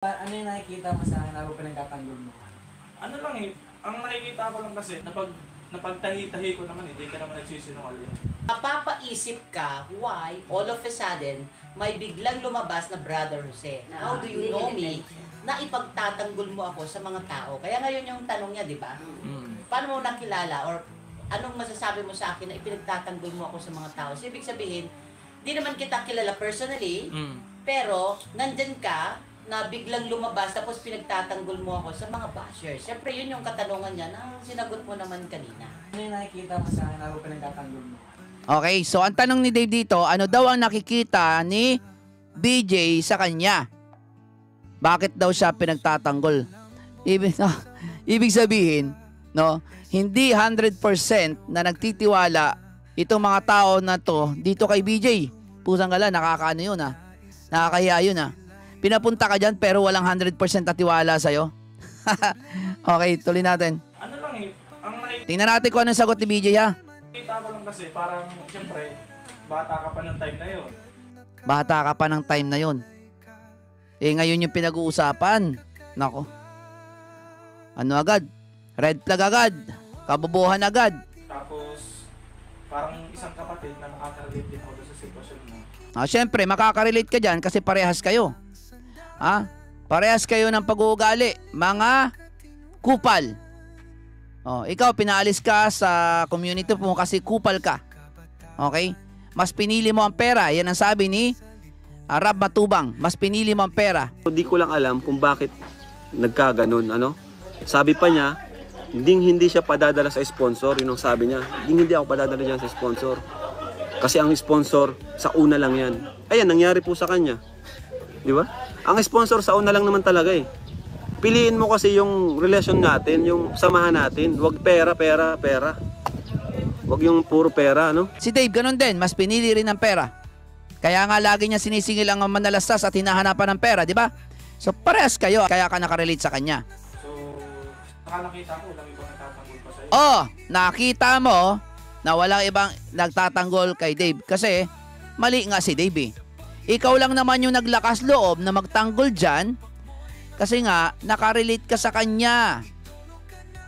Ano yung nakikita mo sa akin ako pinagtatanggol mo? Ano lang eh, ang nakikita ko lang kasi, napagtahi-tahi ko naman, hindi ka naman nagsisinungaling. Mapapaisip ka why all of a sudden may biglang lumabas na Brother Jose. How do you know me na ipagtatanggol mo ako sa mga tao? Kaya ngayon yung tanong niya, di ba? Paano mo nakilala or anong masasabi mo sa akin na ipinagtatanggol mo ako sa mga tao? So, ibig sabihin, di naman kita kilala personally, pero nandyan ka na biglang lumabas tapos pinagtatanggol mo ako sa mga bashers. Siyempre, yun yung katanungan niya na sinagot mo naman kanina. Ano yung nakikita mo sa akin ako pinagtatanggol mo? Okay, so ang tanong ni Dave dito, ano daw ang nakikita ni BJ sa kanya? Bakit daw siya pinagtatanggol? Ibig sabihin, no, hindi 100% na nagtitiwala itong mga tao na to dito kay BJ. Pusang gala, nakakaano yun ah. Nakakahiya yun ah. Pinapunta ka dyan pero walang 100% na tiwala sa'yo. Okay, tuloy natin. Ano lang eh, ang Tingnan natin kung anong sagot ni BJ ha. nakikita ko lang kasi, parang, siyempre, bata ka pa ng time na yun. Bata ka pa ng time na yun. Eh ngayon yung pinag-uusapan. Nako. Ano agad? Red flag agad. Kabobohan agad. Tapos, parang isang kapatid na makaka-relate din ako sa sitwasyon mo. Siyempre, makaka-relate ka dyan kasi parehas kayo. Parehas kayo ng pag-uugali. Mga kupal. Ikaw, pinaalis ka sa community mo kasi kupal ka. Okay? Mas pinili mo ang pera. Yan ang sabi ni Rab Matubang. Mas pinili mo ang pera. Hindi ko lang alam kung bakit nagkaganon, ano? Sabi pa niya, hindi siya padadala sa sponsor, yun ang sabi niya. Hindi ako padadala diyan sa sponsor. Kasi ang sponsor sa una lang 'yan. Ayan, nangyari po sa kanya. 'Di ba? Ang sponsor sa una lang naman talaga eh. Piliin mo kasi yung relasyon natin, yung samahan natin. Huwag pera. Huwag yung puro pera, no? Si Dave, ganun din. Mas pinili rin ng pera. Kaya nga lagi niya sinisingil ang manalastas at hinahanapan ng pera, di ba? So parehas kayo, kaya ka nakarelate sa kanya. So, nakakita ko, lang ibang nagtatanggol pa sa'yo. Nakita mo na walang ibang nagtatanggol kay Dave. Kasi mali nga si Dave eh. Ikaw lang naman yung naglakas loob na magtanggol dyan. Kasi nga, nakarelate ka sa kanya.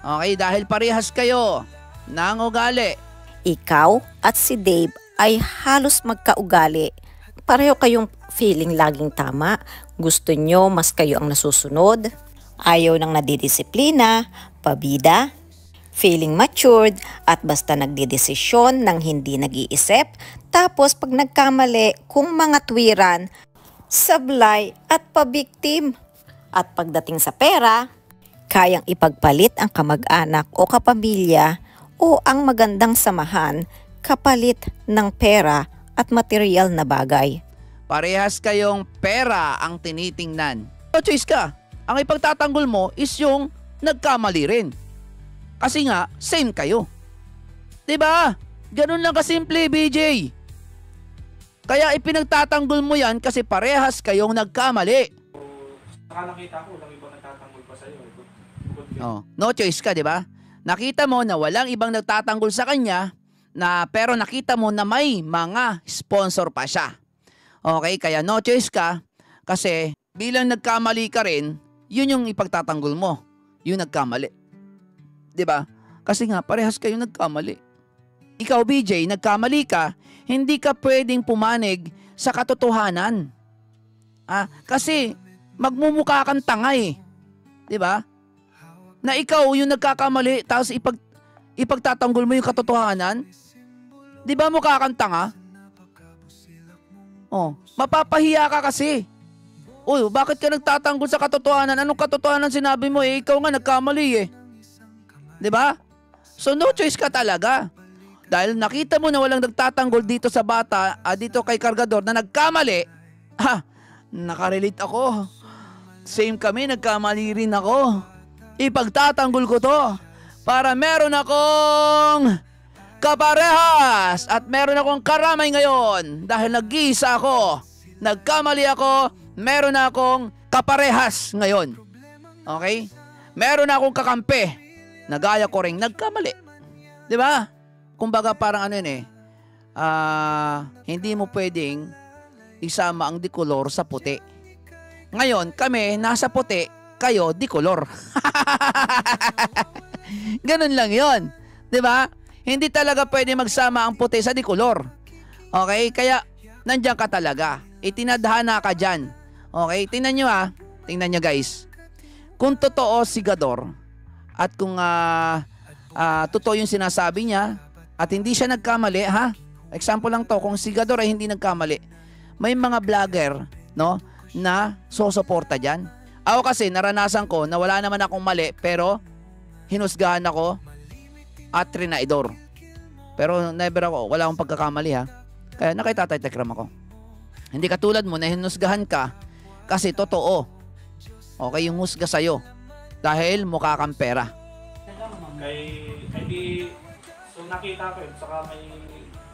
Okay, dahil parehas kayo ng ugali. Ikaw at si Dave ay halos magkaugali. Pareho kayong feeling laging tama. Gusto nyo mas kayo ang nasusunod. Ayaw nang nadidisiplina, pabida, feeling matured at basta nagdidesisyon ng hindi nag-iisip. Tapos pag nagkamali, kung mga tuwiran, sablay at pabiktim. At pagdating sa pera, kayang ipagpalit ang kamag-anak o kapamilya o ang magandang samahan kapalit ng pera at material na bagay. Parehas kayong pera ang tinitingnan. No choice ka. Ang ipagtatanggol mo is yung nagkamali rin. Kasi nga, same kayo. Diba? Ganun lang kasimple, BJ. Kaya ipinagtatanggol mo yan kasi parehas kayong nagkamali. Nakakita ko, lang ibang nagtatanggol pa sa'yo. No choice ka, di ba? Nakita mo na walang ibang nagtatanggol sa kanya, pero nakita mo na may mga sponsor pa siya. Okay, kaya no choice ka kasi bilang nagkamali ka rin, yun yung ipagtatanggol mo. Yung nagkamali. Di ba? Kasi nga, parehas kayong nagkamali. Ikaw, BJ, nagkamali ka, hindi ka pwedeng pumanig sa katotohanan. Kasi magmumukha kang tanga eh. 'Di ba? Na ikaw yung nagkakamali tapos ipagtatanggol mo yung katotohanan. 'Di ba mukha kang tanga? Mapapahiya ka kasi. Bakit ka nagtatanggol sa katotohanan? Anong katotohanan sinabi mo eh? Ikaw nga nagkamali eh. 'Di ba? So no choice ka talaga. Dahil nakita mo na walang nagtatanggol dito sa bata, dito kay Kargador na nagkamali. Nakarelate ako. Same kami, nagkamali rin ako. Ipagtatanggol ko to para meron akong kaparehas at meron akong karamay ngayon dahil nag-iisa ako. Nagkamali ako, meron akong kaparehas ngayon. Okay? Meron akong kakampi. Nagaya ko rin nagkamali. 'Di ba? Kumbaga parang hindi mo pwedeng isama ang dekolor sa puti. Ngayon, kami nasa puti, kayo di color. Ganun lang yon, 'di ba? Hindi talaga pwede magsama ang puti sa di color. Okay? Kaya nandiyan ka talaga. Itinadhana ka diyan. Okay? Tingnan niyo tingnan niyo guys. Kung totoo si Gador at kung totoo yung sinasabi niya at hindi siya nagkamali, example lang to, kung si Gador ay hindi nagkamali, may mga vlogger, no, na susuporta diyan. Ako kasi naranasan ko na wala naman akong mali pero hinusgahan ako at trinaidor. Pero never ako, wala akong pagkakamali Kaya nakita Tekram ako. Hindi katulad mo na hinusgahan ka kasi totoo. Okay, yung husga sa'yo dahil mukha kang pera. So nakita ko yun, saka may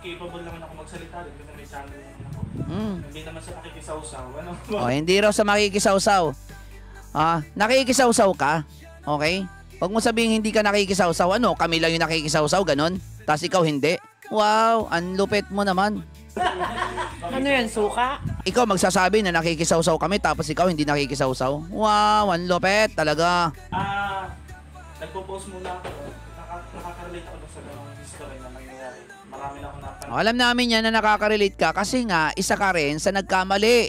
capable naman ako magsalita rin kasi may channel naman ako. Hindi naman sa nakikisawsaw. Hindi raw sa makikisawsaw. Nakikisawsaw ka. Okay? Huwag mo sabihin hindi ka nakikisawsaw. Kami lang yung nakikisawsaw, ganon. Tapos ikaw hindi. Wow, ang lupit mo naman. Ano yan, suka? Ikaw magsasabi na nakikisawsaw kami tapos ikaw hindi nakikisawsaw. Wow, ang lupit talaga. Nagpo-post muna ako. Nakaka-relate ako sa ganong history na nangyayari. Marami na ako napanood. Alam namin yan na nakaka-relate ka kasi nga isa ka rin sa nagkamali.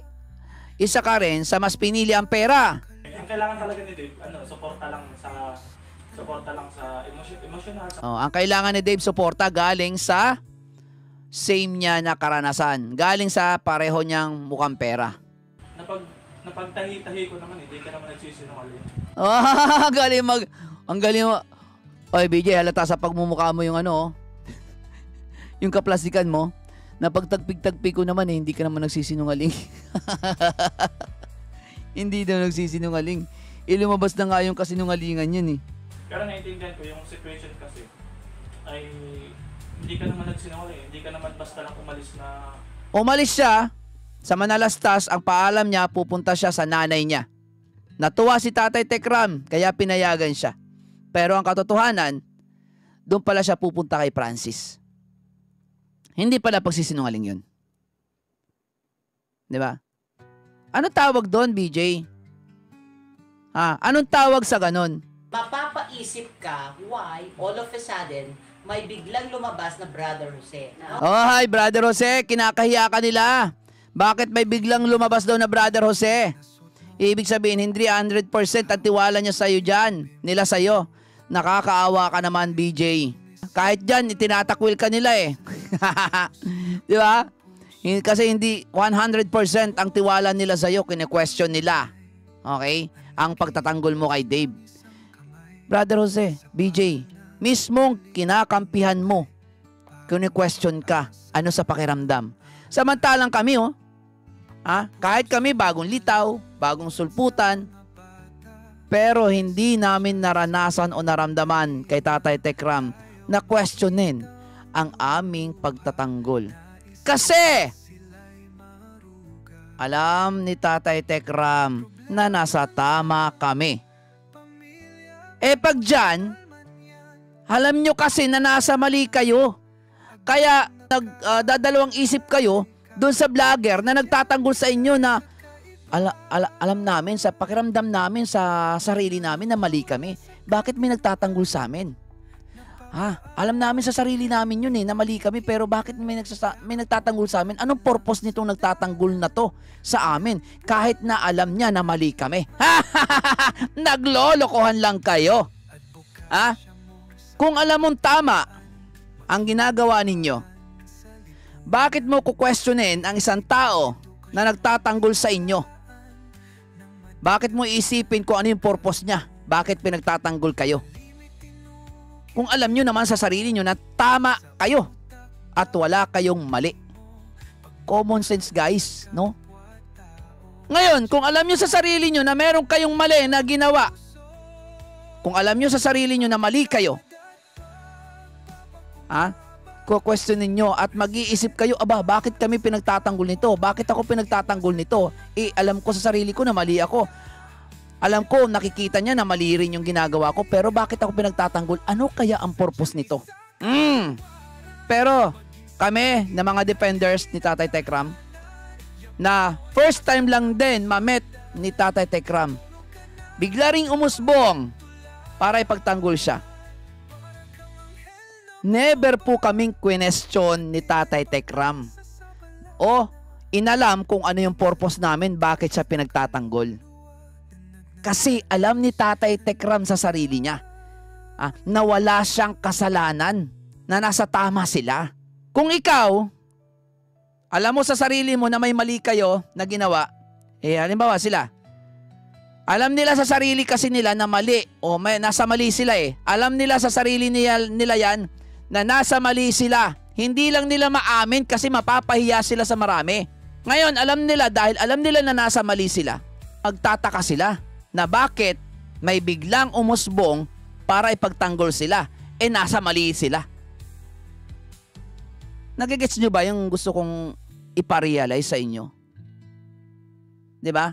Isa ka rin sa mas pinili ang pera. Ang kailangan talaga ni Dave, suporta lang sa emotional. Ang kailangan ni Dave suporta galing sa same niya na karanasan. Galing sa pareho niyang mukhang pera. Napagtahi-tahi ko naman, hindi ka naman nagsisinungaling. Ang galing mo. Oy, BJ, halata sa pagmumukha mo yung yung kaplastikan mo. Napagtagpig-tagpig ko naman hindi ka naman nagsisinungaling. Hindi daw nagsisinungaling. Lumabas na nga yung kasinungalingan yan Pero naiintindihan ko yung situation kasi ay hindi ka naman nagsinungaling, hindi ka naman basta lang umalis na... Umalis siya sa Manalastas, ang paalam niya, pupunta siya sa nanay niya. Natuwa si Tatay Tekram, kaya pinayagan siya. Pero ang katotohanan, doon pala siya pupunta kay Francis. Hindi pala pagsisinungaling yun. Di ba? Ano tawag doon, BJ? Anong tawag sa ganon? Mapapaisip ka why all of a sudden may biglang lumabas na Brother Jose. Hi, Brother Jose. Kinakahiya ka nila. Bakit may biglang lumabas daw na Brother Jose? Ibig sabihin, hindi 100% ang tiwala niya sa'yo dyan. Nila sa'yo. Nakakaawa ka naman, BJ. Kahit dyan, itinatakwil ka nila Di ba? Kasi hindi 100% ang tiwala nila sa'yo. Kine-question nila. Okay? Ang pagtatanggol mo kay Dave. Brother Jose, BJ, mismong kinakampihan mo. Kine-question ka. Ano sa pakiramdam? Samantalang kami, kahit kami bagong litaw, bagong sulputan, pero hindi namin naranasan o naramdaman kay Tatay Tekram na questionin ang aming pagtatanggol. Kasi alam ni Tatay Tekram na nasa tama kami. Pag dyan, alam nyo kasi na nasa mali kayo. Kaya nagdadalawang isip kayo doon sa vlogger na nagtatanggol sa inyo na alam namin, sa pakiramdam namin, sa sarili namin na mali kami. Bakit may nagtatanggol sa amin? Alam namin sa sarili namin yun na mali kami, pero bakit may nagtatanggol sa amin? Anong purpose nitong nagtatanggol na to sa amin? Kahit na alam niya na mali kami. Naglolokohan lang kayo. Kung alam mong tama ang ginagawa ninyo, bakit mo kukwestiyonin ang isang tao na nagtatanggol sa inyo? Bakit mo iisipin kung ano yung purpose niya? Bakit pinagtatanggol kayo? Kung alam nyo naman sa sarili nyo na tama kayo at wala kayong mali. Common sense, guys, no? Ngayon, kung alam nyo sa sarili nyo na meron kayong mali na ginawa, kung alam nyo sa sarili nyo na mali kayo, kukwestiyonin nyo at mag-iisip kayo, bakit kami pinagtatanggol nito? Bakit ako pinagtatanggol nito? Alam ko sa sarili ko na mali ako. Alam ko, nakikita niya na mali rin yung ginagawa ko, pero bakit ako pinagtatanggol? Ano kaya ang purpose nito? Pero kami na mga defenders ni Tatay Tekram, na first time lang din ma-met ni Tatay Tekram. Bigla ring umusbong para ipagtanggol siya. Never po kaming question ni Tatay Tekram o inalam kung ano yung purpose namin, bakit siya pinagtatanggol. Kasi alam ni Tatay Tekram sa sarili niya na wala siyang kasalanan, na nasa tama sila. Kung ikaw, alam mo sa sarili mo na may mali kayo na ginawa, halimbawa sila, alam nila sa sarili kasi nila na mali o nasa mali sila Alam nila sa sarili nila yan na nasa mali sila. Hindi lang nila maamin kasi mapapahiya sila sa marami. Ngayon, alam nila, dahil alam nila na nasa mali sila, magtataka sila na bakit may biglang umusbong para ipagtanggol sila. Nasa mali sila. Nagigets nyo ba yung gusto kong iparealize sa inyo? 'Di ba?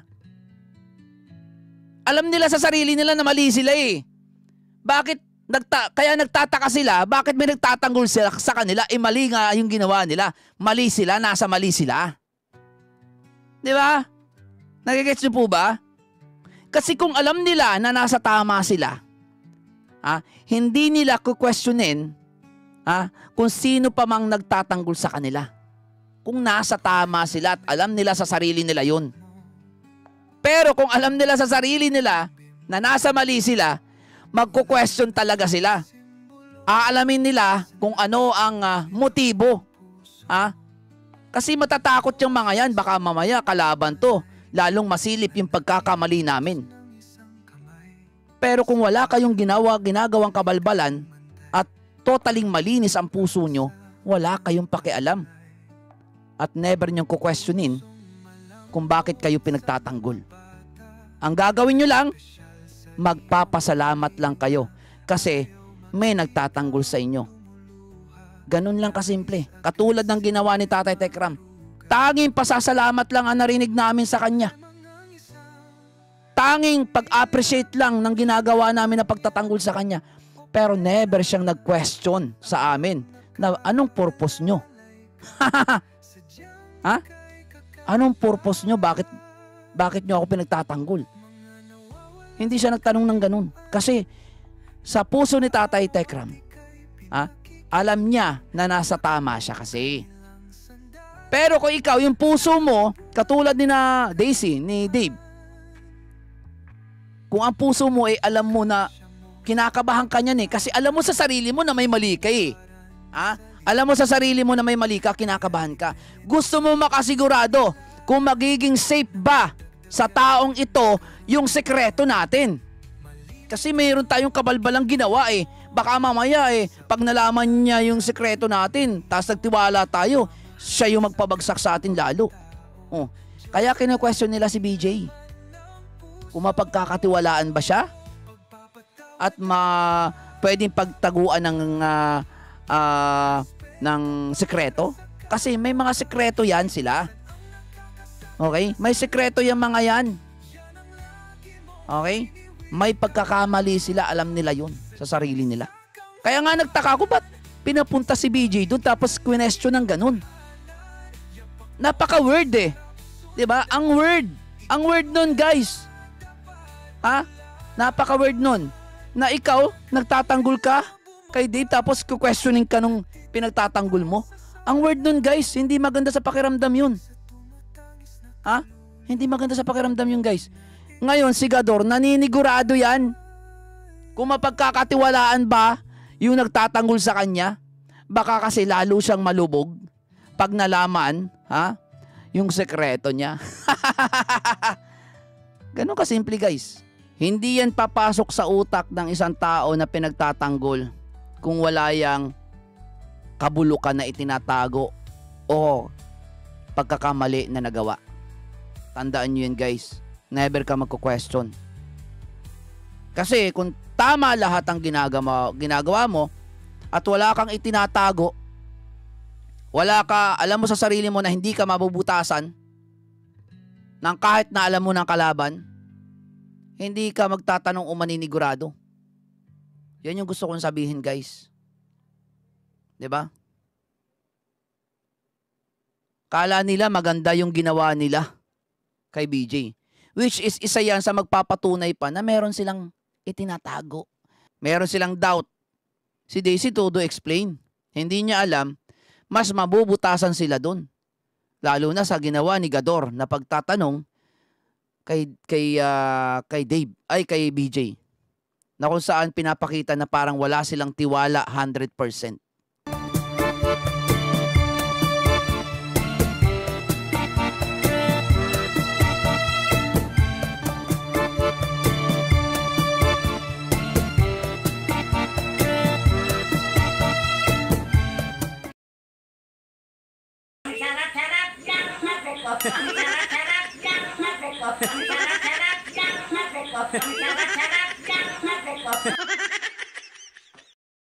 Alam nila sa sarili nila na mali sila Bakit kaya nagtataka sila, bakit may nagtatanggol sila sa kanila? Mali nga yung ginawa nila. Mali sila, nasa mali sila. 'Di ba? Nagigets nyo po ba? Kasi kung alam nila na nasa tama sila, hindi nila kukwestiyonin kung sino pa mang nagtatanggol sa kanila. Kung nasa tama sila at alam nila sa sarili nila yun. Pero kung alam nila sa sarili nila na nasa mali sila, magko-question talaga sila. Aalamin nila kung ano ang motibo. Kasi matatakot yung mga yan, baka mamaya kalaban to. Lalong masilip yung pagkakamali namin. Pero kung wala kayong ginagawang kabalbalan at totaling malinis ang puso nyo, wala kayong pakialam. At never nyong kukwestiyonin kung bakit kayo pinagtatanggol. Ang gagawin nyo lang, magpapasalamat lang kayo kasi may nagtatanggol sa inyo. Ganun lang kasimple. Katulad ng ginawa ni Tatay Tekram. Tanging pasasalamat lang ang narinig namin sa kanya. Tanging pag-appreciate lang ng ginagawa namin na pagtatanggol sa kanya. Pero never siyang nag-question sa amin na anong purpose nyo? Anong purpose nyo? Bakit nyo ako pinagtatanggol? Hindi siya nagtanong ng ganun. Kasi sa puso ni Tatay Tekram, alam niya na nasa tama siya kasi. Pero kung ikaw, yung puso mo, katulad ni na Daisy, ni Dave, kung ang puso mo alam mo na kinakabahan ka niyan kasi alam mo sa sarili mo na may mali ka Alam mo sa sarili mo na may mali ka, kinakabahan ka. Gusto mo makasigurado kung magiging safe ba sa taong ito yung sekreto natin. Kasi mayroon tayong kabalbalang ginawa Baka mamaya pag nalaman niya yung sekreto natin, tapos nagtiwala tayo, siya yung magpabagsak sa atin lalo. Kaya kina-question nila si BJ. Kung mapagkakatiwalaan ba siya? At pwedeng pagtaguan ng sekreto? Kasi may mga sekreto yan sila. Okay? May sekreto yung mga yan. Okay? May pagkakamali sila, alam nila yun sa sarili nila. Kaya nga nagtaka ko, ba't pinapunta si BJ doon tapos question ng ganun? Napaka-word Diba? Ang word nun, guys. Napaka-word nun. Na ikaw, nagtatanggol ka kay Dave tapos questioning ka nung pinagtatanggol mo. Ang word nun, guys, hindi maganda sa pakiramdam yun. Hindi maganda sa pakiramdam yun, guys. Ngayon, si Gador, naninigurado yan. Kung mapagkakatiwalaan ba yung nagtatanggol sa kanya, baka kasi lalo siyang malubog pag nalaman, yung sekreto niya. Ganun kasimple, guys. Hindi yan papasok sa utak ng isang tao na pinagtatanggol kung wala yang kabulukan na itinatago o pagkakamali na nagawa. Tandaan nyo yan, guys. Never ka magko-question. Kasi kung tama lahat ang ginagawa mo at wala kang itinatago, alam mo sa sarili mo na hindi ka mabubutasan ng kahit na alam mo ng kalaban, hindi ka magtatanong o maninigurado. Yan yung gusto kong sabihin, guys. 'Di ba? Kala nila maganda yung ginawa nila kay BJ. Which is isa yan sa magpapatunay pa na meron silang itinatago. Meron silang doubt. Si Daisy todo explain. Hindi niya alam, mas mabubutasan sila doon. Lalo na sa ginawa ni Gador na pagtatanong kay Dave, ay kay BJ. Na kung saan pinapakita na parang wala silang tiwala 100%. Sarap-sarap lang ako. Sarap-sarap lang ako.